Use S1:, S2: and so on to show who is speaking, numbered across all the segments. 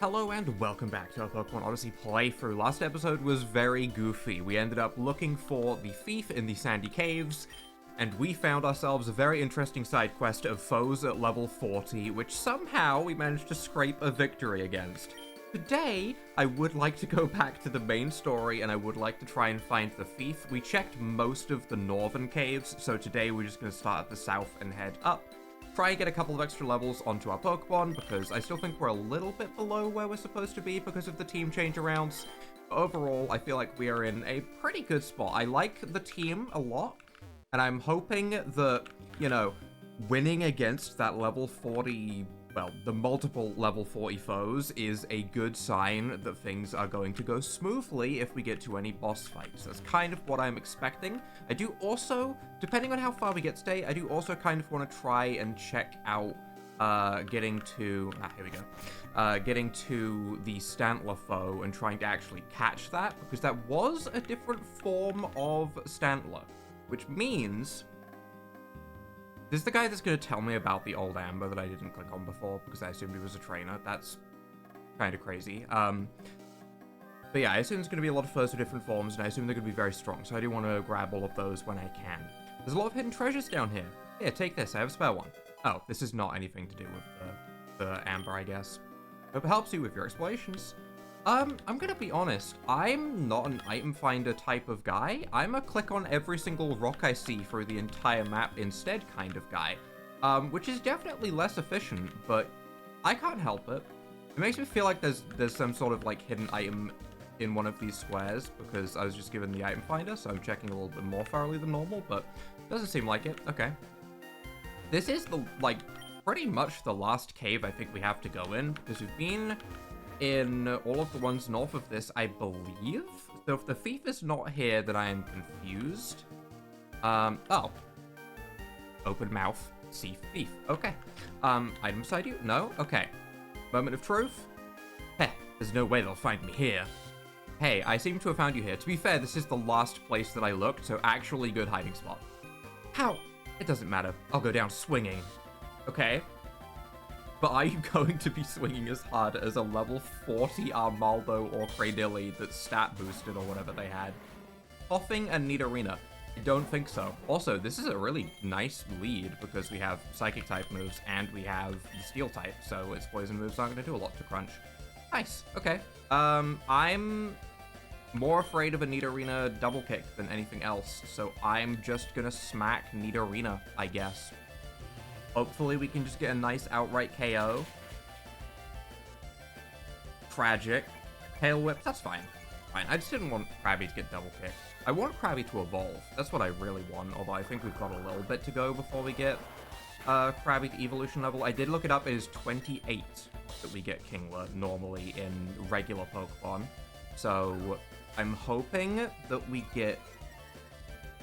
S1: Hello and welcome back to our Pokemon Odyssey playthrough. Last episode was very goofy. We ended up looking for the Theif in the Sandy Caves, and we found ourselves a very interesting side quest of foes at level 40, which somehow we managed to scrape a victory against. Today, I would like to go back to the main story, and I would like to try and find the Theif. We checked most of the northern caves, so today we're just going to start at the south and head up. Try and get a couple of extra levels onto our Pokemon, because I still think we're a little bit below where we're supposed to be because of the team change-arounds. Overall, I feel like we are in a pretty good spot. I like the team a lot, and I'm hoping that, winning against that level 40, well, the multiple level 40 foes is a good sign that things are going to go smoothly if we get to any boss fights. That's kind of what I'm expecting. I do also, depending on how far we get today, I do also kind of want to try and check out getting to the Stantler foe and trying to actually catch that, because that was a different form of Stantler, which means this is the guy that's going to tell me about the old Amber that I didn't click on before because I assumed he was a trainer. That's kind of crazy. But yeah, I assume there's going to be a lot of foes with different forms, and I assume they're going to be very strong, so I do want to grab all of those when I can. There's a lot of hidden treasures down here. Here, take this. I have a spare one. Oh, this is not anything to do with the Amber, I guess. Hope it helps you with your explorations. I'm gonna be honest, I'm not an item finder type of guy. I'm a click on every single rock I see through the entire map instead kind of guy. Which is definitely less efficient, but I can't help it. It makes me feel like there's some sort of like hidden item in one of these squares, because I was just given the item finder, so I'm checking a little bit more thoroughly than normal, but doesn't seem like it. Okay. This is pretty much the last cave I think we have to go in, because we've been in all of the ones north of this, I believe. So if the Theif is not here, then I am confused. Oh. Open mouth, see Theif. Okay. Item beside you? No? Okay. Moment of truth? Heh, there's no way they'll find me here. Hey, I seem to have found you here. To be fair, this is the last place that I looked, so actually good hiding spot. How? It doesn't matter. I'll go down swinging. Okay. But are you going to be swinging as hard as a level 40 Armaldo or Cradilly that's stat boosted or whatever they had? Coughing and Nidorina? I don't think so. Also, this is a really nice lead because we have Psychic type moves and we have the Steel type, so its poison moves aren't going to do a lot to Crunch. Nice. Okay. I'm more afraid of a Nidorina double kick than anything else, so I'm just gonna smack Nidorina, I guess. Hopefully we can just get a nice outright KO. Tragic. Tail whip, that's fine. Fine, I just didn't want Krabby to get double kicked. I want Krabby to evolve. That's what I really want, although I think we've got a little bit to go before we get Krabby to evolution level. I did look it up, it is 28 that we get Kingler normally in regular Pokemon. So I'm hoping that we get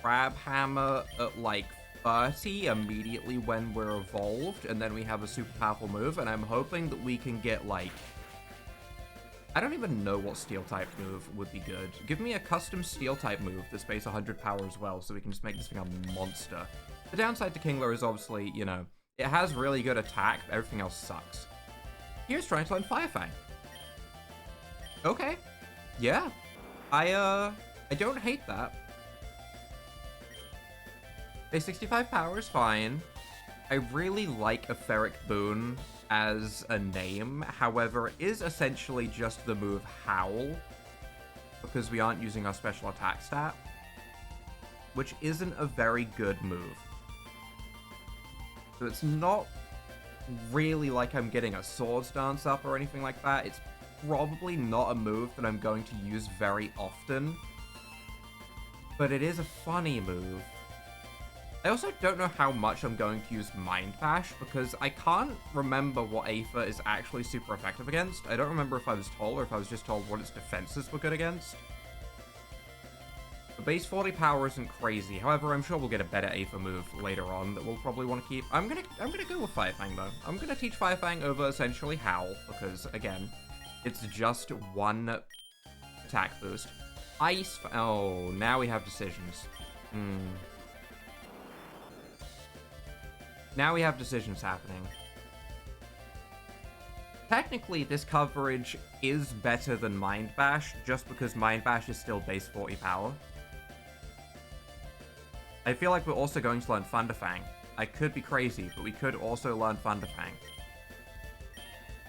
S1: Crabhammer at like 30 immediately when we're evolved, and then we have a super powerful move, and I'm hoping that we can get like, I don't even know what steel type move would be good. Give me a custom steel type move that's base 100 power as well, so we can just make this thing a monster. The downside to Kingler is obviously, it has really good attack, but everything else sucks. Here's trying to learn Fire Fang. Okay. Yeah. I don't hate that. A 65 power is fine. I really like Etheric Boon as a name. However, it is essentially just the move Howl, because we aren't using our special attack stat, which isn't a very good move. So it's not really like I'm getting a Swords Dance up or anything like that. It's probably not a move that I'm going to use very often, but it is a funny move. I also don't know how much I'm going to use Mind Bash, because I can't remember what Aether is actually super effective against. I don't remember if I was told or if I was just told what its defenses were good against. The base 40 power isn't crazy. However, I'm sure we'll get a better Aether move later on that we'll probably want to keep. I'm gonna go with Fire Fang though. I'm gonna teach Fire Fang over essentially Howl, because again, it's just one attack boost. Ice. Oh, now we have decisions. Now we have decisions happening. technically this coverage is better than Mind Bash, just because Mind Bash is still base 40 power. I feel like we're also going to learn Thunderfang. I could be crazy, but we could also learn Thunderfang.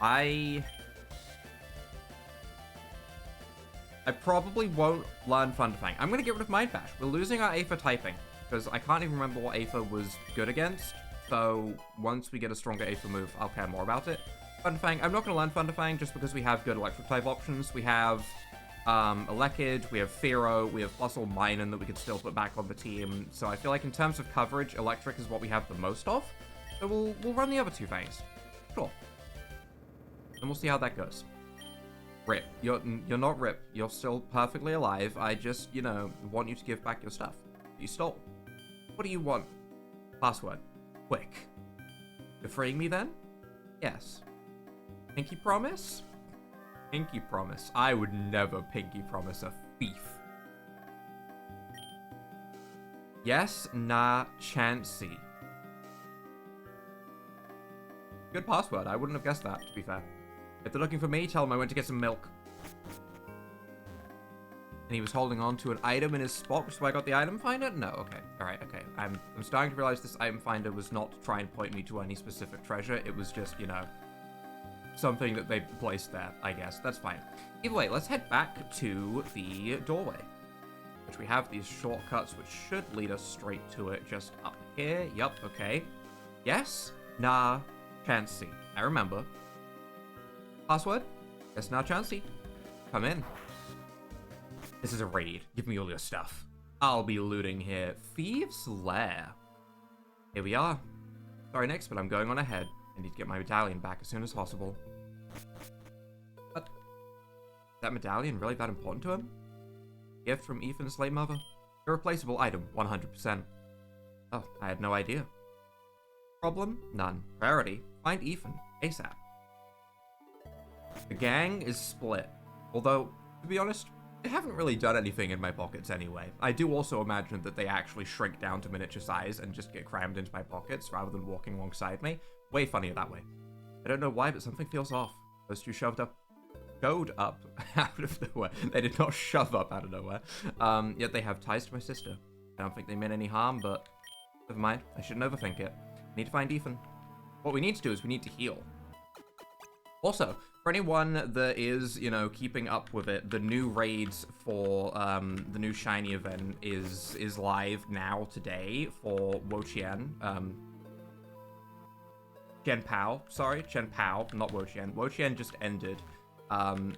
S1: I probably won't learn Thunderfang. I'm going to get rid of Mind Bash. We're losing our Aether typing, because I can't even remember what Aether was good against. So once we get a stronger Aether move, I'll care more about it. Thunderfang, I'm not going to learn Thunderfang just because we have good electric type options. We have Elekid, we have Fearow, we have plus or Minun that we could still put back on the team. So I feel like in terms of coverage, electric is what we have the most of. So we'll run the other two things. Sure. And we'll see how that goes. Rip. You're not Rip. You're still perfectly alive. I just, you know, want you to give back your stuff that you stole. What do you want? Password. Quick. You're freeing me then? Yes. Pinky promise? Pinky promise. I would never pinky promise a thief. Yes, nah, chancy. Good password. I wouldn't have guessed that, to be fair. If they're looking for me, tell them I went to get some milk. And he was holding on to an item in his box, so I got the item finder? No, okay. Alright, okay. I'm starting to realize this item finder was not to try and point me to any specific treasure. It was just, you know, something that they placed there, I guess. That's fine. Either way, let's head back to the doorway, which we have these shortcuts, which should lead us straight to it just up here. Yup, okay. Yes? Nah, chancy. I remember. Password? Yes, now chancy. Come in. This is a raid. Give me all your stuff. I'll be looting here. Thieves' Lair. Here we are. Sorry, next, but I'm going on ahead. I need to get my medallion back as soon as possible. What? Is that medallion really that important to him? Gift from Ethan's slave mother? Irreplaceable item, 100%. Oh, I had no idea. Problem? None. Priority? Find Ethan. ASAP. The gang is split. Although, to be honest, they haven't really done anything in my pockets anyway. I do also imagine that they actually shrink down to miniature size and just get crammed into my pockets rather than walking alongside me. Way funnier that way. I don't know why, but something feels off. Those two showed up out of nowhere. They did not shove up out of nowhere. Yet they have ties to my sister. I don't think they meant any harm, but never mind. I shouldn't overthink it. I need to find Ethan. What we need to do is we need to heal. Also, for anyone that is, you know, keeping up with it, the new raids for the new shiny event is live now today for Woqian. Chen-Pao, not Woqian. Woqian just ended.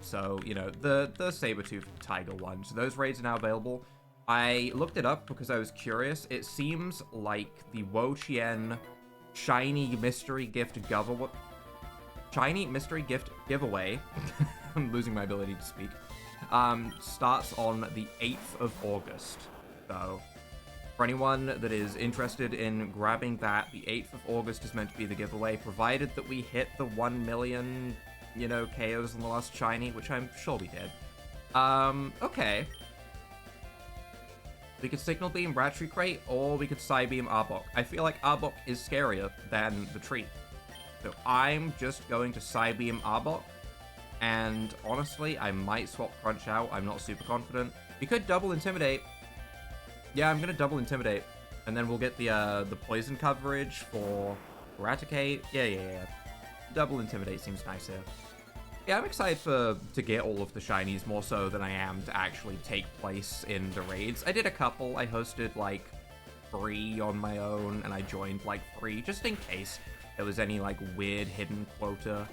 S1: So, you know, the Sabertooth Tiger one. So those raids are now available. I looked it up because I was curious. It seems like the Woqian Shiny Mystery Gift giveaway, I'm losing my ability to speak, starts on the 8th of August. So, for anyone that is interested in grabbing that, the 8th of August is meant to be the giveaway, provided that we hit the 1 million, you know, KOs in the last shiny, which I'm sure we did. Okay. We could Signal Beam Rattree Crate, or we could Psybeam Arbok. I feel like Arbok is scarier than the tree. So I'm just going to Psybeam Arbok, and honestly, I might swap Crunch out. I'm not super confident. We could double Intimidate. Yeah, I'm gonna double Intimidate, and then we'll get the poison coverage for Eradicate. Yeah. Double Intimidate seems nice here. Yeah, I'm excited to get all of the shinies more so than I am to actually take place in the raids. I did a couple. I hosted like 3 on my own, and I joined like 3 just in case there was any like weird hidden quota.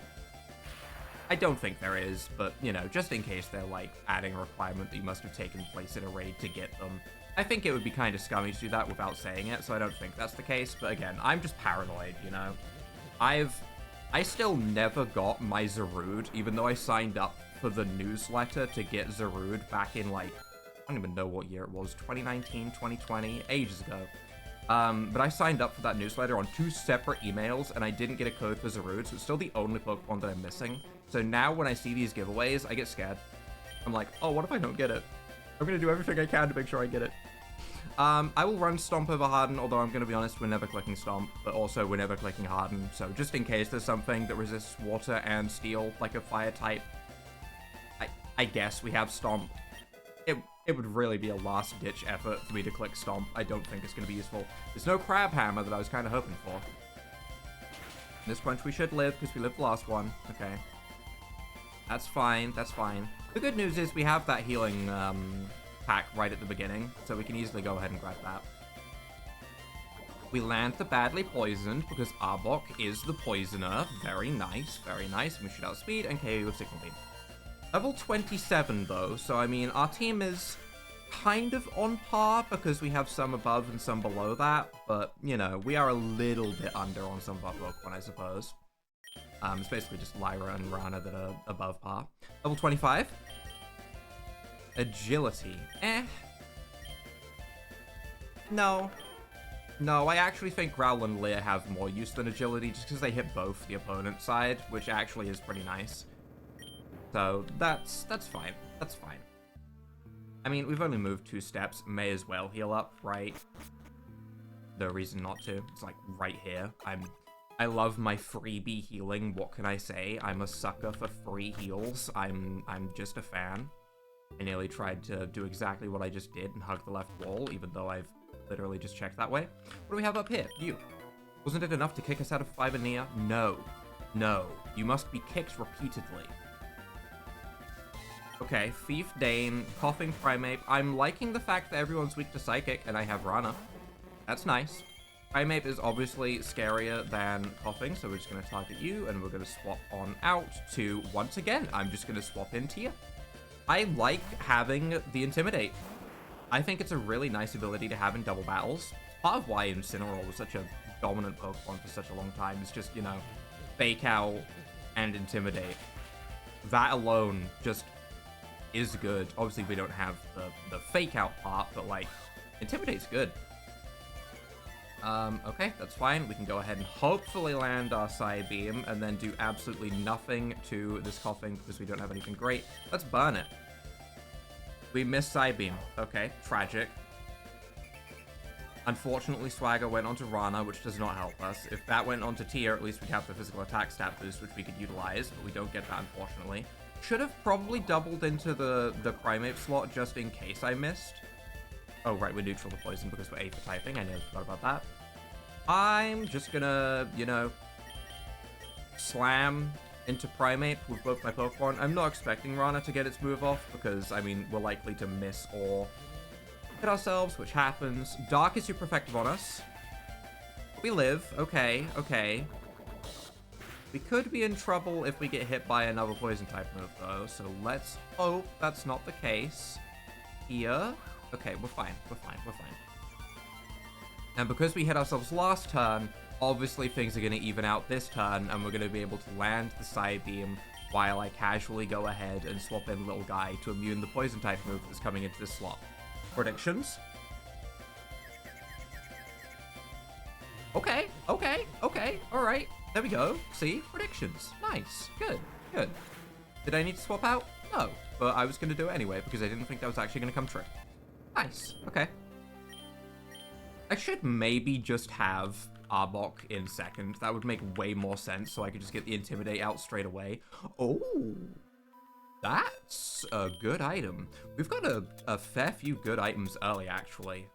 S1: I don't think there is, but you know, just in case they're like adding a requirement that you must have taken place in a raid to get them. I think it would be kind of scummy to do that without saying it, so I don't think that's the case. But again, I'm just paranoid, you know. I still never got my Zarude, even though I signed up for the newsletter to get Zarude back in, like, I don't even know what year it was, 2019, 2020, ages ago. But I signed up for that newsletter on 2 separate emails, and I didn't get a code for Zarude, so it's still the only Pokemon that I'm missing. So now when I see these giveaways, I get scared. I'm like, oh, what if I don't get it? I'm gonna do everything I can to make sure I get it. I will run Stomp over Harden, although I'm going to be honest, we're never clicking Stomp, but also we're never clicking Harden. So just in case there's something that resists water and steel, like a fire type, I guess we have Stomp. It would really be a last-ditch effort for me to click Stomp. I don't think it's going to be useful. There's no Crab Hammer that I was kind of hoping for. This punch we should live, because we lived the last one. Okay. That's fine, that's fine. The good news is we have that healing pack right at the beginning, so we can easily go ahead and grab that. We land the badly poisoned, because Arbok is the poisoner. Very nice, very nice. And we shoot out speed and KO with Signal Beam. Level 27, though, so I mean, our team is kind of on par, because we have some above and some below that, but, you know, we are a little bit under on some of our Pokemon, I suppose. It's basically just Lyra and Rana that are above par. Level 25. Agility. No. No, I actually think Growl and Leer have more use than Agility, just because they hit both the opponent's side, which actually is pretty nice. So, that's fine. That's fine. I mean, we've only moved 2 steps. May as well heal up, right? No reason not to. It's like right here. I love my freebie healing. What can I say? I'm a sucker for free heals. I'm just a fan. I nearly tried to do exactly what I just did and hug the left wall, even though I've literally just checked that way. What do we have up here? You. Wasn't it enough to kick us out of Fiber Nia? No. No. You must be kicked repeatedly. Okay, Thief, Dane, Coughing Primeape. I'm liking the fact that everyone's weak to Psychic, and I have Rana. That's nice. Primeape is obviously scarier than Coughing, so we're just going to target you, and we're going to swap on out to, once again, I'm just going to swap in Tia. I like having the Intimidate. I think it's a really nice ability to have in double battles. Part of why Incineroar was such a dominant Pokemon for such a long time is just, you know, Fake Out and Intimidate. That alone just is good. Obviously, we don't have the Fake Out part, but, like, Intimidate's good. Okay, that's fine. We can go ahead and hopefully land our Psybeam and then do absolutely nothing to this Coughing because we don't have anything great. Let's burn it. We missed Psybeam. Okay, tragic. Unfortunately, Swagger went onto Rana, which does not help us. If that went onto Tia, at least we'd have the physical attack stat boost, which we could utilize, but we don't get that, unfortunately. Should have probably doubled into the Primeape slot just in case I missed. Oh, right, we're neutral to poison because we're A for typing. I never forgot about that. I'm just gonna, you know, slam into Primeape with both my Pokemon. I'm not expecting Rana to get its move off because, I mean, we're likely to miss or hit ourselves, which happens. Dark is super effective on us. We live. Okay, okay. We could be in trouble if we get hit by another Poison-type move, though, so let's hope that's not the case. Here. Okay, we're fine. We're fine. We're fine. And because we hit ourselves last turn, obviously things are going to even out this turn, and we're going to be able to land the Psybeam while I casually go ahead and swap in Little Guy to immune the Poison-type move that's coming into this slot. Predictions? Okay, okay, okay, alright. There we go. See? Predictions. Nice. Good. Good. Did I need to swap out? No. But I was going to do it anyway because I didn't think that was actually going to come true. Nice. Okay. I should maybe just have Arbok in second. That would make way more sense so I could just get the Intimidate out straight away. Oh. That's a good item. We've got a fair few good items early, actually.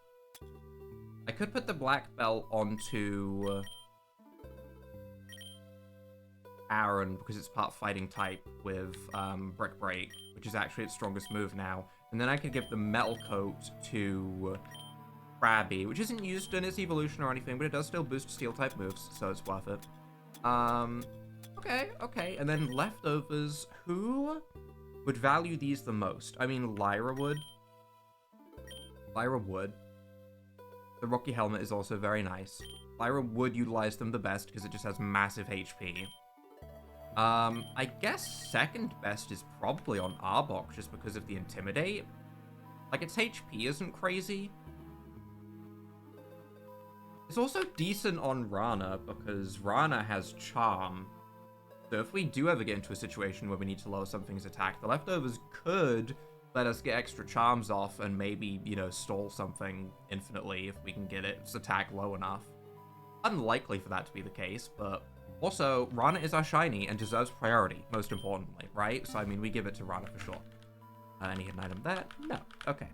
S1: I could put the Black Belt onto Aaron because it's part fighting type with Brick Break, which is actually its strongest move now. And then I could give the Metal Coat to Krabby, which isn't used in its evolution or anything, but it does still boost steel type moves, so it's worth it. Okay, okay. And then leftovers, who would value these the most? I mean, Lyra would. Lyra would. The Rocky Helmet is also very nice. Lyra would utilize them the best because it just has massive HP. I guess second best is probably on Arbok just because of the Intimidate. Like, its HP isn't crazy. It's also decent on Rana because Rana has Charm. So if we do ever get into a situation where we need to lower something's attack, the leftovers could let us get extra charms off and maybe, you know, stall something infinitely if we can get its attack low enough. Unlikely for that to be the case, but also, Rana is our shiny and deserves priority, most importantly, right? So, I mean, we give it to Rana for sure. Any hidden item there? No. Okay.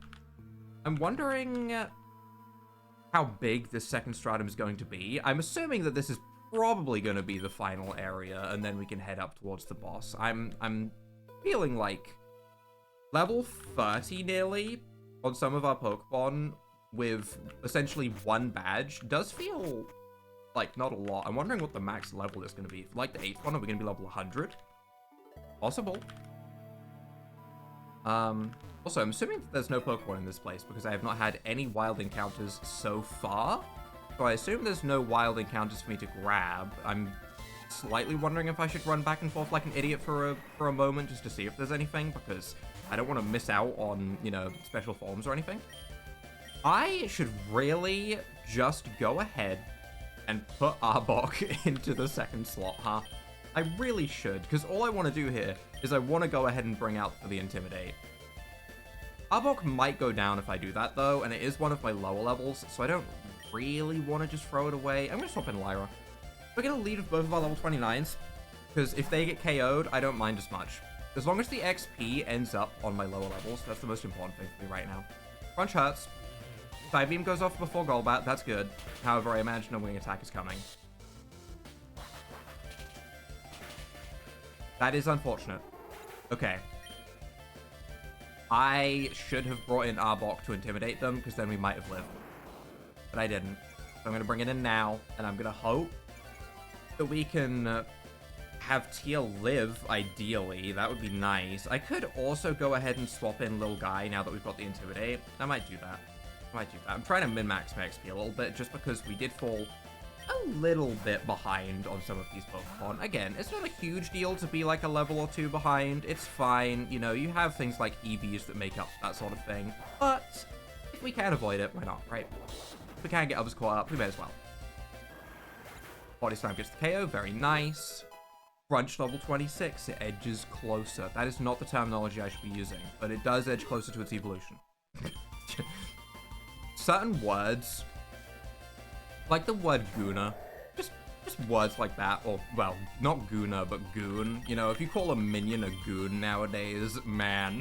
S1: I'm wondering how big this second stratum is going to be. I'm assuming that this is probably going to be the final area, and then we can head up towards the boss. I'm feeling like level 30 nearly on some of our Pokemon with essentially one badge does feel like not a lot. I'm wondering what the max level is going to be. Like the 8th one, are we going to be level 100? Possible. Also, I'm assuming that there's no Pokemon in this place because I have not had any wild encounters so far. So I assume there's no wild encounters for me to grab. I'm slightly wondering if I should run back and forth like an idiot for a moment just to see if there's anything, because I don't want to miss out on, you know, special forms or anything. I should really just go ahead and put Arbok into the second slot, huh? I really should, because all I want to do here is I want to go ahead and bring out for the Intimidate. Arbok might go down if I do that, though, and it is one of my lower levels, so I don't really want to just throw it away. I'm going to swap in Lyra. We're going to lead with both of our level 29s, because if they get KO'd, I don't mind as much. As long as the XP ends up on my lower levels, that's the most important thing for me right now. Crunch hurts. Psybeam goes off before Golbat, that's good. However, I imagine a wing attack is coming. That is unfortunate. Okay. I should have brought in Arbok to intimidate them, because then we might have lived. But I didn't. So I'm going to bring it in now, and I'm going to hope that we can have Tia live, ideally. That would be nice. I could also go ahead and swap in Lil Guy now that we've got the Intimidate. I might do that. I'm trying to min-max my XP a little bit, just because we did fall a little bit behind on some of these Pokemon. Again, it's not a huge deal to be like a level or two behind. It's fine. You know, you have things like EVs that make up that sort of thing. But if we can avoid it, why not, right? If we can get others caught up, we may as well. Body Slam gets the KO. Very nice. Crunch level 26. It edges closer. That is not the terminology I should be using, but it does edge closer to its evolution. Certain words, like the word Guna, just words like that, or, well, not Guna, but Goon. You know, if you call a minion a Goon nowadays, man,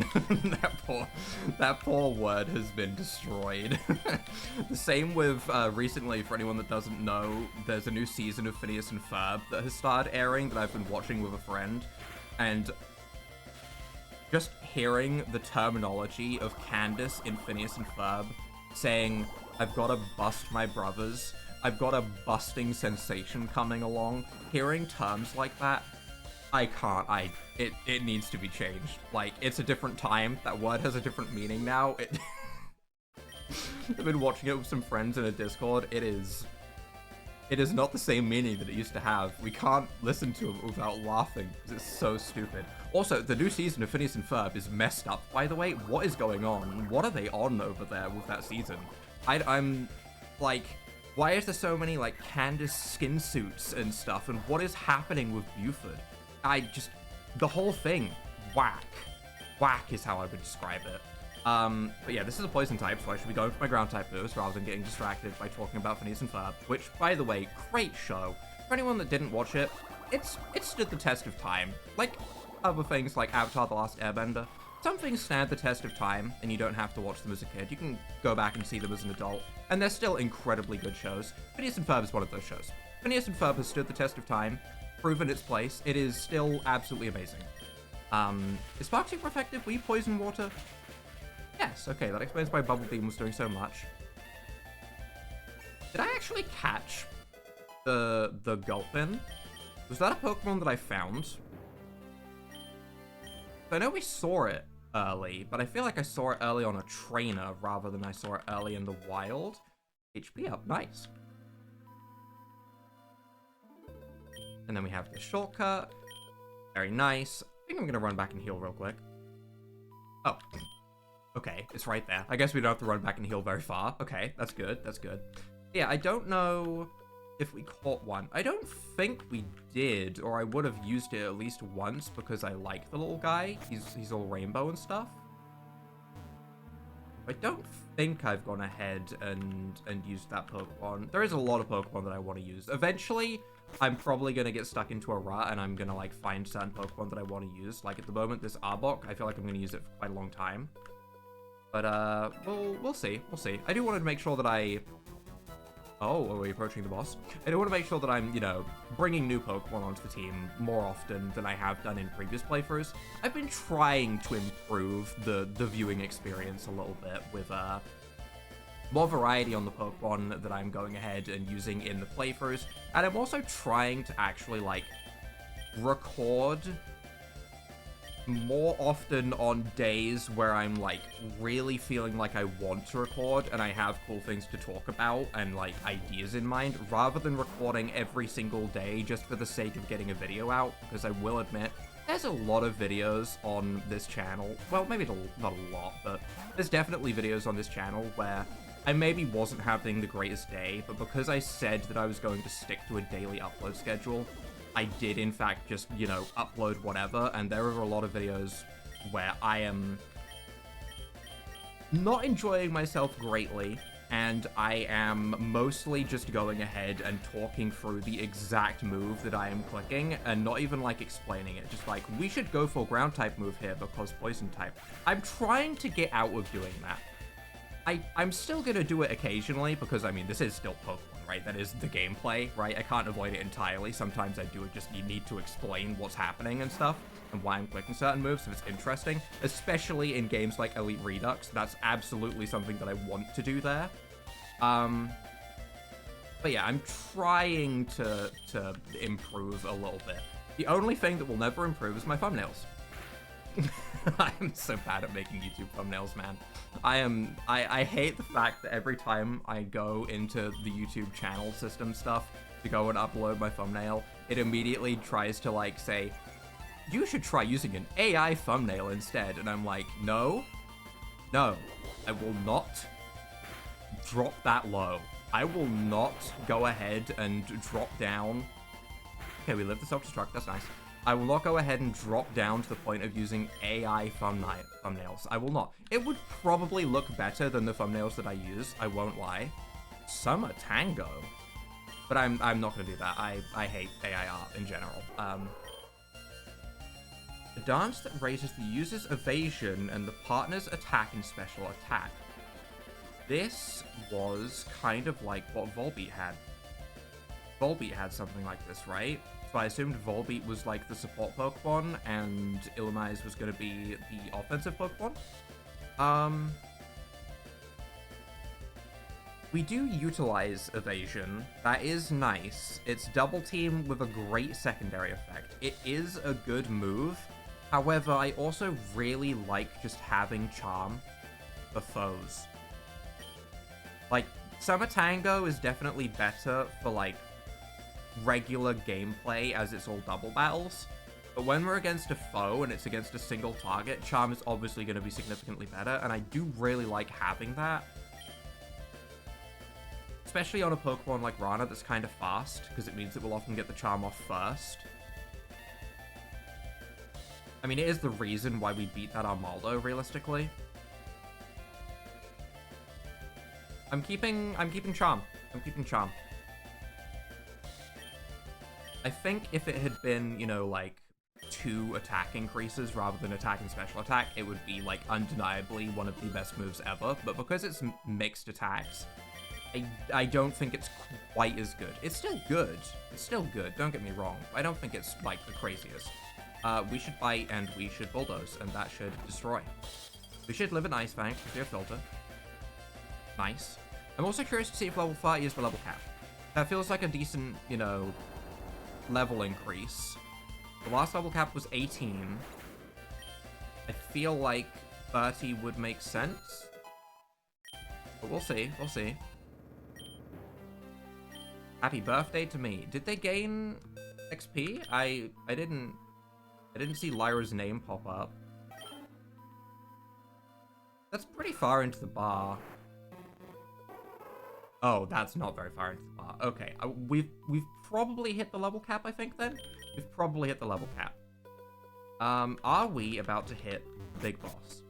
S1: that poor word has been destroyed. The same with, recently, for anyone that doesn't know, there's a new season of Phineas and Ferb that has started airing that I've been watching with a friend, and just hearing the terminology of Candace in Phineas and Ferb saying, I've got to bust my brothers, I've got a busting sensation coming along, hearing terms like that, I can't, it needs to be changed. Like, it's a different time, that word has a different meaning now. I've been watching it with some friends in a Discord, it is not the same meaning that it used to have. We can't listen to it without laughing, because it's so stupid. Also, the new season of Phineas and Ferb is messed up, by the way. What is going on? What are they on over there with that season? I'm, like, why is there so many, like, Candace skin suits and stuff? And what is happening with Buford? The whole thing, whack. Whack is how I would describe it. But yeah, this is a poison type, so I should be going for my ground type moves rather than getting distracted by talking about Phineas and Ferb, which, by the way, great show. For anyone that didn't watch it, it stood the test of time. Like other things like Avatar: The Last Airbender, some things stand the test of time, and you don't have to watch them as a kid. You can go back and see them as an adult, and they're still incredibly good shows. Phineas and Ferb is one of those shows. Phineas and Ferb has stood the test of time, proven its place. It is still absolutely amazing. Is Spark Super effective? Will you poison water? Yes, okay, that explains why Bubble Beam was doing so much. Did I actually catch the Gulpin? Was that a Pokemon that I found? I know we saw it early, but I feel like I saw it early on a trainer rather than I saw it early in the wild. HP up, nice. And then we have the shortcut. Very nice. I think I'm going to run back and heal real quick. Oh. Okay, it's right there. I guess we don't have to run back and heal very far. Okay, that's good. That's good. Yeah, I don't know if we caught one. I don't think we did, or I would have used it at least once because I like the little guy. He's all rainbow and stuff. I don't think I've gone ahead and used that Pokemon. There is a lot of Pokemon that I want to use. Eventually, I'm probably going to get stuck into a rut, and I'm going to, like, find certain Pokemon that I want to use. Like, at the moment, this Arbok, I feel like I'm going to use it for quite a long time. But, we'll see. We'll see. I do want to make sure that I... Oh, are we approaching the boss? I do want to make sure that I'm, you know, bringing new Pokemon onto the team more often than I have done in previous playthroughs. I've been trying to improve the viewing experience a little bit with, more variety on the Pokemon that I'm going ahead and using in the playthroughs. And I'm also trying to actually, like, record more often on days where I'm, like, really feeling like I want to record and I have cool things to talk about and, like, ideas in mind, rather than recording every single day just for the sake of getting a video out, because I will admit, there's a lot of videos on this channel. Well, maybe not a lot, but there's definitely videos on this channel where I maybe wasn't having the greatest day, but because I said that I was going to stick to a daily upload schedule, I did, in fact, just, you know, upload whatever, and there are a lot of videos where I am not enjoying myself greatly, and I am mostly just going ahead and talking through the exact move that I am clicking, and not even, like, explaining it. Just like, we should go for ground type move here because poison type. I'm trying to get out of doing that. I'm still gonna do it occasionally because, I mean, this is still Pokemon, right? That is the gameplay, right? I can't avoid it entirely. Sometimes I do it just, you need to explain what's happening and stuff and why I'm clicking certain moves if it's interesting, especially in games like Elite Redux. That's absolutely something that I want to do there. But yeah, I'm trying to improve a little bit. The only thing that will never improve is my thumbnails. I'm so bad at making YouTube thumbnails, man. I hate the fact that every time I go into the YouTube channel system stuff to go and upload my thumbnail, it immediately tries to, like, say, you should try using an AI thumbnail instead. And I'm like, no, I will not drop that low. I will not go ahead and drop down. Okay, we live the self-destruct, that's nice. I will not go ahead and drop down to the point of using AI thumbnails. I will not. It would probably look better than the thumbnails that I use, I won't lie. Summer Tango. But I'm not going to do that. I hate AI art in general. A dance that raises the user's evasion and the partner's attack and special attack. This was kind of like what Volbeat had. Volbeat had something like this, right? So I assumed Volbeat was like the support Pokemon, and Illumise was going to be the offensive Pokemon. We do utilize Evasion. That is nice. It's Double Team with a great secondary effect. It is a good move. However, I also really like just having Charm for foes. Like, Summer Tango is definitely better for, like, regular gameplay as it's all double battles, but when we're against a foe and it's against a single target, Charm is obviously going to be significantly better, and I do really like having that. Especially on a Pokemon like Rana that's kind of fast, because it means it will often get the Charm off first. I mean, it is the reason why we beat that Armaldo, realistically. I'm keeping Charm. I'm keeping Charm. I think if it had been, you know, like, 2 attack increases rather than attack and special attack, it would be, like, undeniably one of the best moves ever. But because it's mixed attacks, I don't think it's quite as good. It's still good. It's still good, don't get me wrong. I don't think it's, like, the craziest. We should bite and we should bulldoze, and that should destroy. We should live an Ice Fang with your filter. Nice. I'm also curious to see if level 30 is the level cap. That feels like a decent, you know, level increase. The last level cap was 18. I feel like 30 would make sense. But we'll see. We'll see. Happy birthday to me. Did they gain XP? I didn't see Lyra's name pop up. That's pretty far into the bar. Oh, that's not very far into the bar. Okay, we've probably hit the level cap, I think, then? We've probably hit the level cap. Are we about to hit the big boss?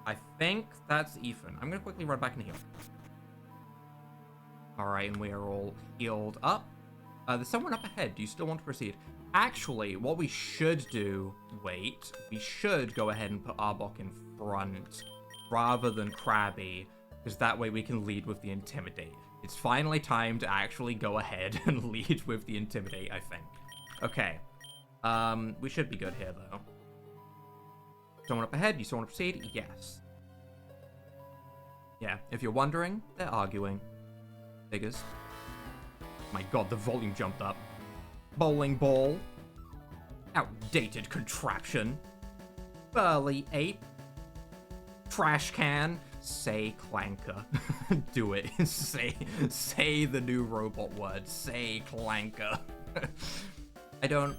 S1: I think that's Ethan. I'm gonna quickly run back and heal. Alright, and we are all healed up. There's someone up ahead. Do you still want to proceed? Actually, what we should do... Wait. We should go ahead and put Arbok in front rather than Krabby, because that way we can lead with the Intimidate. It's finally time to actually go ahead and lead with the Intimidate, I think. Okay. We should be good here, though. Someone up ahead? You still want to proceed? Yes. Yeah, if you're wondering, they're arguing. Figures. My god, the volume jumped up. Bowling ball. Outdated contraption. Burly ape. Trash can. Say clanker. Do it. Say the new robot word. Say clanker. I don't...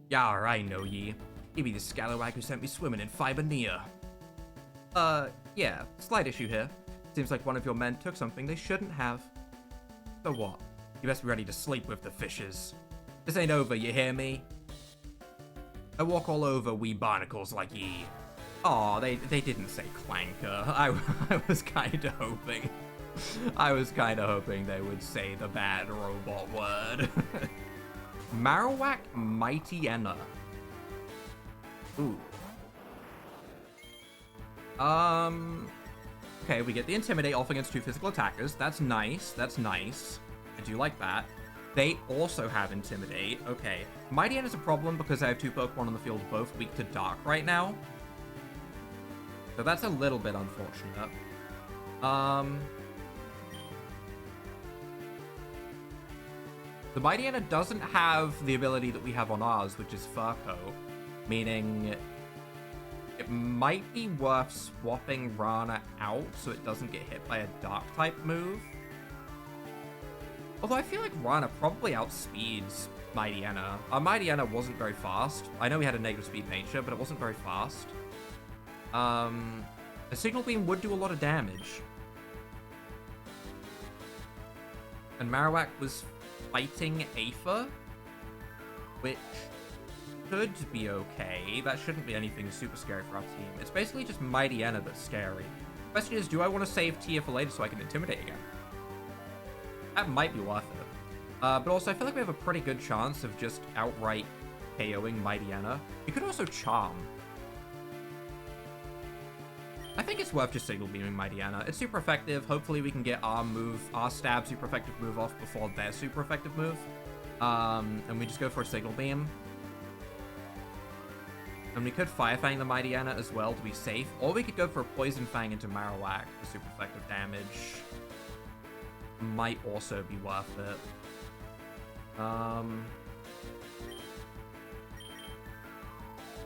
S1: Yar, I know ye. He be the scalawag who sent me swimming in Fibernia. Yeah, slight issue here. Seems like one of your men took something they shouldn't have. So what? You best be ready to sleep with the fishes. This ain't over, you hear me? I walk all over wee barnacles like ye. Aw, they didn't say clanker. I was kinda hoping. I was kinda hoping they would say the bad robot word. Marowak Mighty Enna. Ooh. Okay, we get the Intimidate off against 2 physical attackers. That's nice. That's nice. I do like that. They also have Intimidate. Okay. Mighty Enna's a problem because I have 2 Pokemon on the field both weak to Dark right now. So that's a little bit unfortunate. The Mighty Enna doesn't have the ability that we have on ours, which is Furco, meaning it might be worth swapping Rana out so it doesn't get hit by a Dark-type move. Although I feel like Rana probably outspeeds Mighty Enna. Our Mighty Enna wasn't very fast. I know we had a negative speed nature, but it wasn't very fast. A Signal Beam would do a lot of damage. And Marowak was fighting Aether, which could be okay. That shouldn't be anything super scary for our team. It's basically just Mighty Enna that's scary. The question is, do I want to save Tia for later so I can Intimidate again? That might be worth it. But also, I feel like we have a pretty good chance of just outright KOing Mighty Enna. We could also Charm. I think it's worth just Signal Beaming Mighty Enna. It's super effective. Hopefully we can get our stab super effective move off before their super effective move. And we just go for a Signal Beam. And we could Fire Fang the Mighty Enna as well to be safe. Or we could go for a Poison Fang into Marowak for super effective damage. Might also be worth it.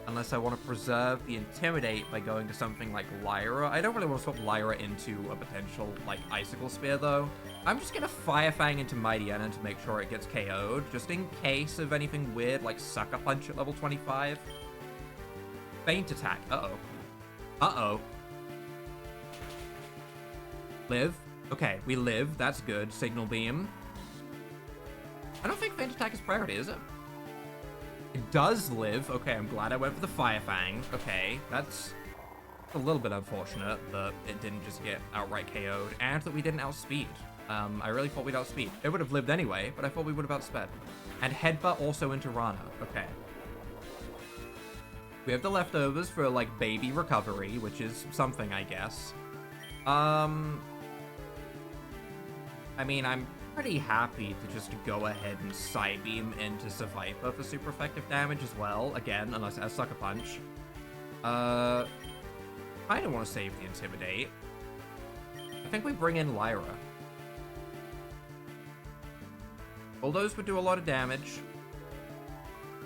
S1: Unless I want to preserve the Intimidate by going to something like Lyra. I don't really want to swap Lyra into a potential, like, Icicle Spear, though. I'm just going to Fire Fang into Mighty Enna to make sure it gets KO'd, just in case of anything weird, like Sucker Punch at level 25. Feint Attack. Uh-oh. Uh-oh. Live. Okay, we live. That's good. Signal Beam. I don't think Feint Attack is priority, is it? It does live. Okay, I'm glad I went for the Fire Fang. Okay, that's a little bit unfortunate that it didn't just get outright KO'd, and that we didn't outspeed. I really thought we'd outspeed. It would have lived anyway, but I thought we would have outsped. And Headbutt also into Rana. Okay. We have the leftovers for, like, baby recovery, which is something, I guess. I mean, I'm pretty happy to just go ahead and Psybeam into Survivor for super effective damage as well. Again, unless it has Sucker Punch. I don't want to save the Intimidate. I think we bring in Lyra. Bulldoze would do a lot of damage.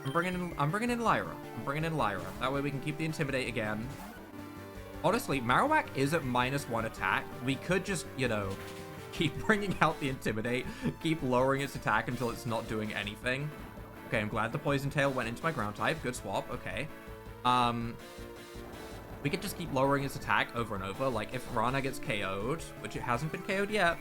S1: I'm bringing in Lyra. I'm bringing in Lyra. That way we can keep the Intimidate again. Honestly, Marowak is at -1 attack. We could just, you know, keep bringing out the Intimidate, keep lowering its attack until it's not doing anything. Okay, I'm glad the Poison Tail went into my ground type. Good swap. Okay. We could just keep lowering its attack over and over. Like, if Rana gets KO'd, which it hasn't been KO'd yet,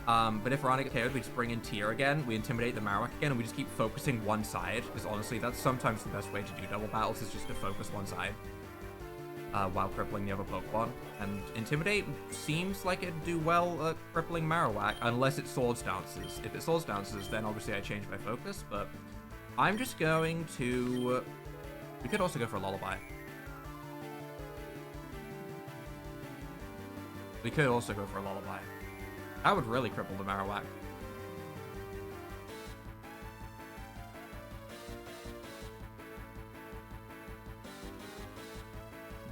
S1: but if Rana gets KO'd, we just bring in Tier again, we Intimidate the Marowak again, and we just keep focusing one side, because honestly, that's sometimes the best way to do double battles, is just to focus one side. while crippling the other Pokemon. And Intimidate seems like it'd do well at crippling Marowak, unless it Swords Dances. If it Swords Dances, then obviously I change my focus, but I'm just going to... We could also go for a Lullaby. We could also go for a Lullaby. That would really cripple the Marowak.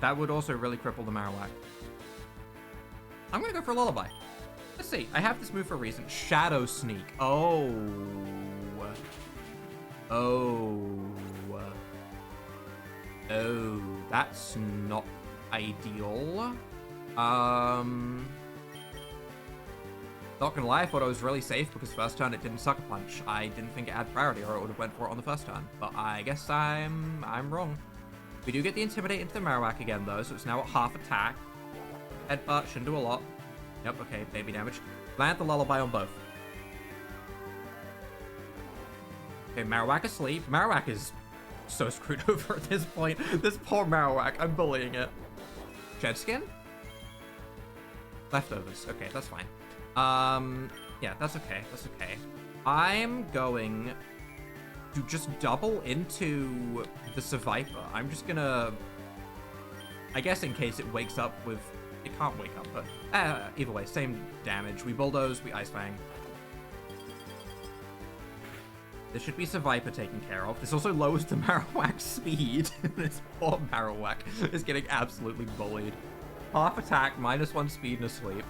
S1: That would also really cripple the Marowak. I'm gonna go for a Lullaby. Let's see. I have this move for a reason. Shadow Sneak. Oh. Oh. Oh. That's not ideal. Not gonna lie, I thought I was really safe because first turn it didn't Sucker Punch. I didn't think it had priority or it would have went for it on the first turn. But I guess I'm wrong. We do get the Intimidate into the Marowak again though, so it's now at half attack. Headbutt, shouldn't do a lot. Yep, okay, baby damage. Plant the Lullaby on both. Okay, Marowak asleep. Marowak is so screwed over at this point. This poor Marowak, I'm bullying it. Shed Skin? Leftovers. Okay, that's fine. Yeah, that's okay. That's okay. I'm going to just double into the Survivor. I'm just gonna... I guess in case it wakes up with... It can't wake up, but... either way, same damage. We Bulldoze, we Ice Fang. This should be Survivor taken care of. This also lowers the Marowak's speed. This poor Marowak is getting absolutely bullied. Half attack, -1 speed and asleep.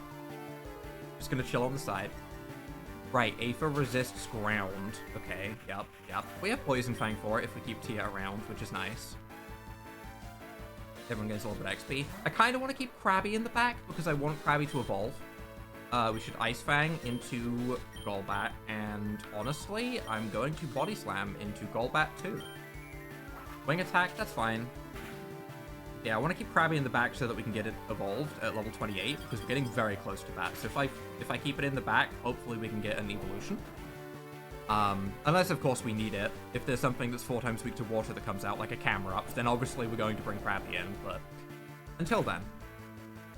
S1: Just gonna chill on the side. Right, Aether resists ground. Okay, yep. We have Poison Fang for it if we keep Tia around, which is nice. Everyone gets a little bit of XP. I kind of want to keep Krabby in the back because I want Krabby to evolve. We should Ice Fang into Golbat, and honestly, I'm going to Body Slam into Golbat too. Wing Attack, that's fine. Yeah, I want to keep Krabby in the back so that we can get it evolved at level 28, because we're getting very close to that. So if I keep it in the back, hopefully we can get an evolution. Unless, of course, we need it. If there's something that's 4 times weak to water that comes out, like a Camerupt, then obviously we're going to bring Krabby in, but until then,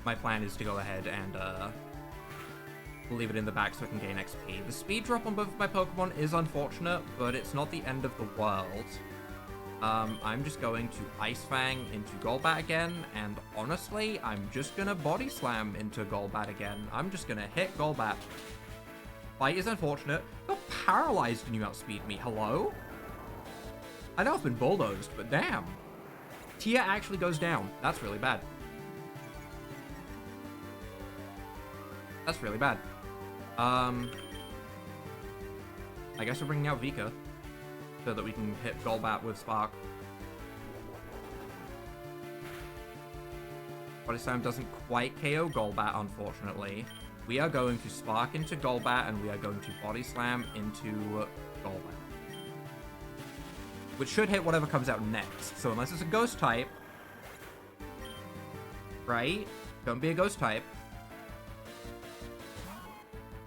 S1: my plan is to go ahead and leave it in the back so I can gain XP. The speed drop on both of my Pokemon is unfortunate, but it's not the end of the world. I'm just going to Ice Fang into Golbat again, and honestly, I'm just gonna Body Slam into Golbat again. I'm just gonna hit Golbat. Fight is unfortunate. You're paralyzed and you outspeed me. Hello? I know I've been bulldozed, but damn. Tia actually goes down. That's really bad. That's really bad. I guess we're bringing out Vika so that we can hit Golbat with Spark. Body Slam doesn't quite KO Golbat, unfortunately. We are going to Spark into Golbat, and we are going to Body Slam into Golbat. Which should hit whatever comes out next. So unless it's a Ghost type... Right? Don't be a Ghost type.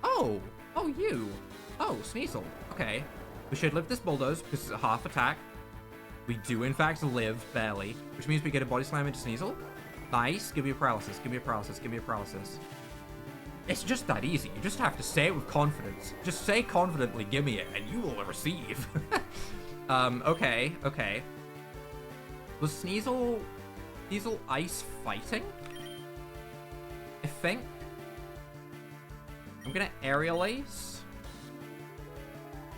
S1: Oh! Oh, you! Oh, Sneasel. Okay. We should live this Bulldoze, because it's a half attack. We do, in fact, live, barely. Which means we get a Body Slam into Sneasel. Nice. Give me a Paralysis. Give me a Paralysis. Give me a Paralysis. It's just that easy. You just have to say it with confidence. Just say confidently, give me it, and you will receive. Okay. Was Sneasel ice fighting? I think. I'm gonna Aerial Ace.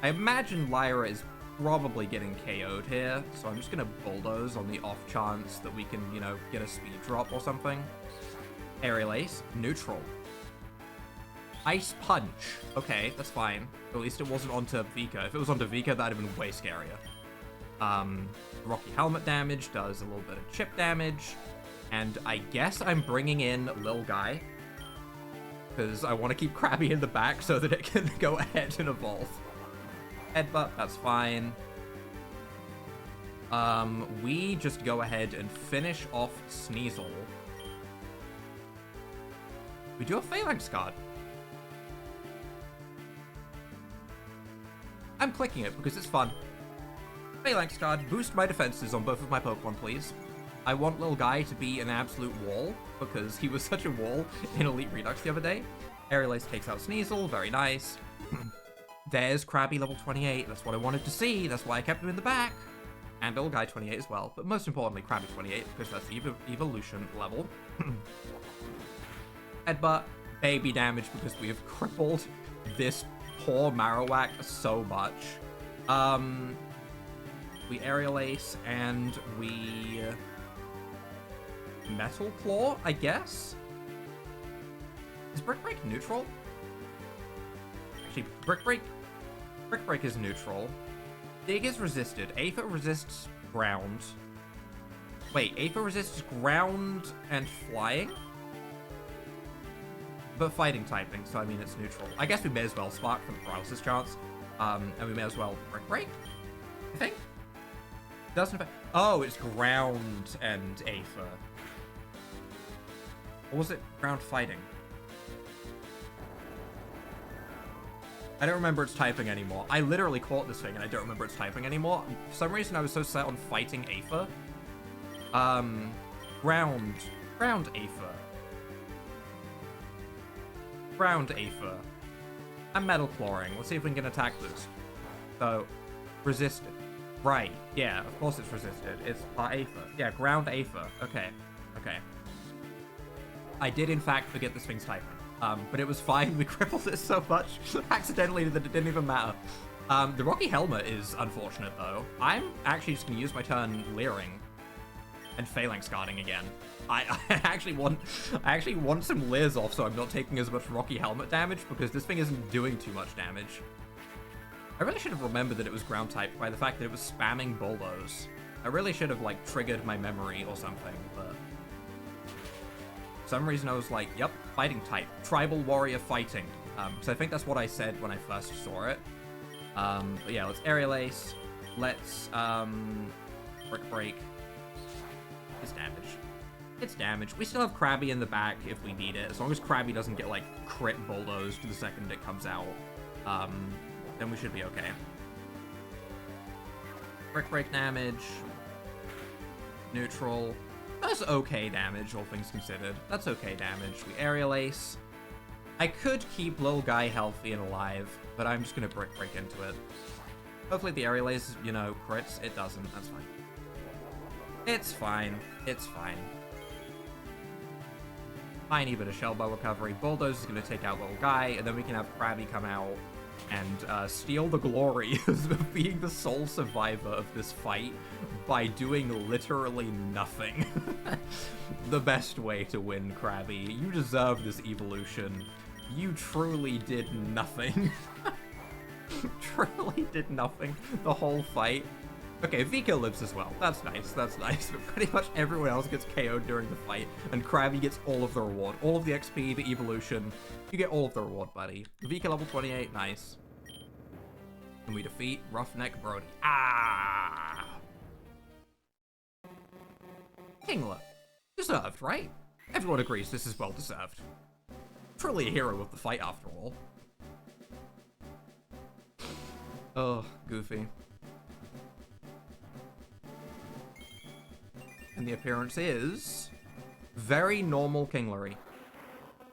S1: I imagine Lyra is probably getting KO'd here, so I'm just gonna Bulldoze on the off chance that we can, you know, get a speed drop or something. Aerial Ace, neutral. Ice Punch. Okay, that's fine. At least it wasn't onto Vika. If it was onto Vika, that'd have been way scarier. Rocky Helmet damage does a little bit of chip damage. And I guess I'm bringing in Lil Guy, because I want to keep Krabby in the back so that it can go ahead and evolve. Headbutt, that's fine. We just go ahead and finish off Sneasel. We do a Phalanx Guard. I'm clicking it because it's fun. Phalanx Guard, boost my defenses on both of my Pokemon, please. I want little guy to be an absolute wall, because he was such a wall in Elite Redux the other day. Aerial Ace takes out Sneasel, very nice. There's Krabby level 28, that's what I wanted to see, that's why I kept him in the back. And little guy 28 as well, but most importantly Krabby 28, because that's the evolution level. Headbutt, baby damage, because we have crippled this poor Marowak so much. We Aerial Ace, and we... Metal Claw, I guess? Is Brick Break neutral? Actually, Brick Break is neutral. Dig is resisted. Aether resists ground. Wait, Aether resists ground and flying? But fighting typing, so I mean it's neutral. I guess we may as well Spark for the paralysis chance. And we may as well Brick Break, I think? Doesn't affect... Oh, it's ground and Aether. Or was it ground fighting? I don't remember its typing anymore. I literally caught this thing and I don't remember its typing anymore. For some reason I was so set on fighting Aether. Ground Aether. Ground Aether. And Metal Clawing. Let's see if we can attack this. So, resisted. Right, yeah, of course it's resisted. It's Aether. Yeah, ground Aether. Okay, okay. I did in fact forget this thing's typing. But it was fine. We crippled it so much accidentally that it didn't even matter. The Rocky Helmet is unfortunate though. I'm actually just gonna use my turn leering and phalanx guarding again. I actually want some leers off so I'm not taking as much Rocky Helmet damage because this thing isn't doing too much damage. I really should have remembered that it was ground type by the fact that it was spamming bulldoze. I really should have like triggered my memory or something, but for some reason I was like, yep, fighting type. Tribal warrior fighting. So I think that's what I said when I first saw it. But yeah, let's Aerial Ace. Let's Brick Break. It's damage. It's damage. We still have Krabby in the back if we need it. As long as Krabby doesn't get like crit bulldozed the second it comes out, then we should be okay. Brick Break damage. Neutral. That's okay damage, all things considered. That's okay damage. We Aerial Ace. I could keep little guy healthy and alive, but I'm just gonna Brick Break into it. Hopefully the Aerial Ace, you know, crits. It doesn't. That's fine. It's fine. It's fine. Tiny bit of Shell Bell recovery. Bulldoze is gonna take out little guy, and then we can have Krabby come out and steal the glory of being the sole survivor of this fight by doing literally nothing. The best way to win, Krabby. You deserve this evolution. You truly did nothing. Truly did nothing the whole fight. Okay, Vika lives as well. That's nice, that's nice. But pretty much everyone else gets KO'd during the fight, and Krabby gets all of the reward. All of the XP, the evolution. You get all of the reward, buddy. Vika level 28, nice. And we defeat Roughneck Brody. Ah! Kingler. Deserved, right? Everyone agrees this is well deserved. Truly a hero of the fight, after all. Oh, Goofy. And the appearance is very normal Kinglery.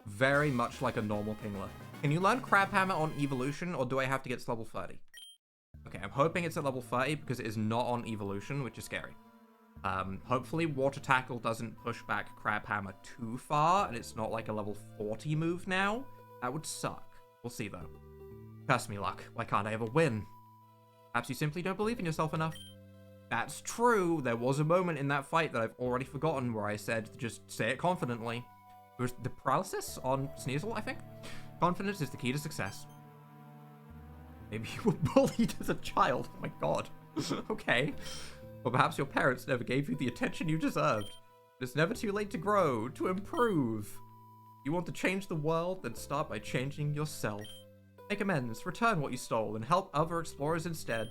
S1: Very much like a normal Kingler. Can you learn Crab Hammer on Evolution, or do I have to get to level 30? Okay, I'm hoping it's at level 30 because it is not on Evolution, which is scary. Hopefully Water Tackle doesn't push back Crab Hammer too far, and it's not like a level 40 move now. That would suck. We'll see, though. Curse me luck. Why can't I ever win? Perhaps you simply don't believe in yourself enough. That's true. There was a moment in that fight that I've already forgotten where I said, just say it confidently. It was the paralysis on Sneasel, I think? Confidence is the key to success. Maybe you were bullied as a child. Oh my god. Okay. Or perhaps your parents never gave you the attention you deserved. It's never too late to grow, to improve. You want to change the world? Then start by changing yourself. Make amends, return what you stole, and help other explorers instead.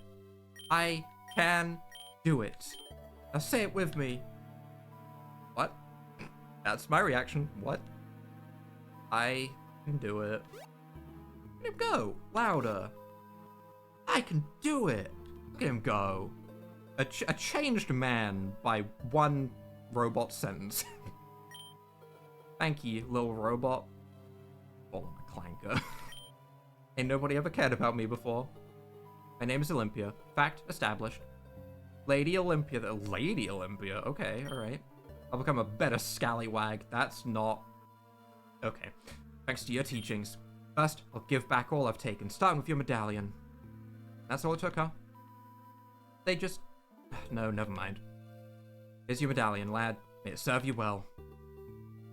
S1: I can do it. Now say it with me. What? That's my reaction. What? I can do it. Look at him go. Louder. I can do it. Look at him go. A changed man by one robot sentence. Thank you, little robot. Follow my clanker. Ain't nobody ever cared about me before. My name is Olympia. Fact established. Lady Olympia. Lady Olympia? Okay, alright. I'll become a better scallywag. That's not... Okay. Thanks to your teachings. First, I'll give back all I've taken, starting with your medallion. That's all it took, huh? They just... No, never mind. Here's your medallion, lad. May it serve you well.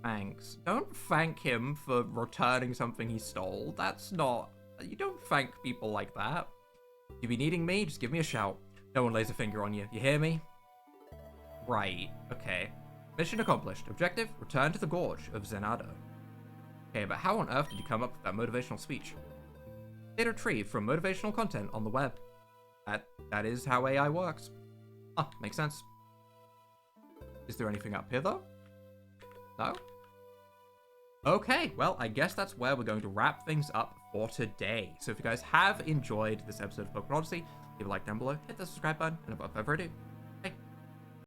S1: Thanks. Don't thank him for returning something he stole. That's not... You don't thank people like that. If you be needing me, just give me a shout. No one lays a finger on you. You hear me? Right. Okay. Mission accomplished. Objective, return to the Gorge of Zenado. Okay, but how on earth did you come up with that motivational speech? Data retrieved from motivational content on the web. That is how AI works. Ah, makes sense. Is there anything up here, though? No? Okay, well, I guess that's where we're going to wrap things up for today. So if you guys have enjoyed this episode of Pokemon Odyssey, leave a like down below, hit the subscribe button, and above everything,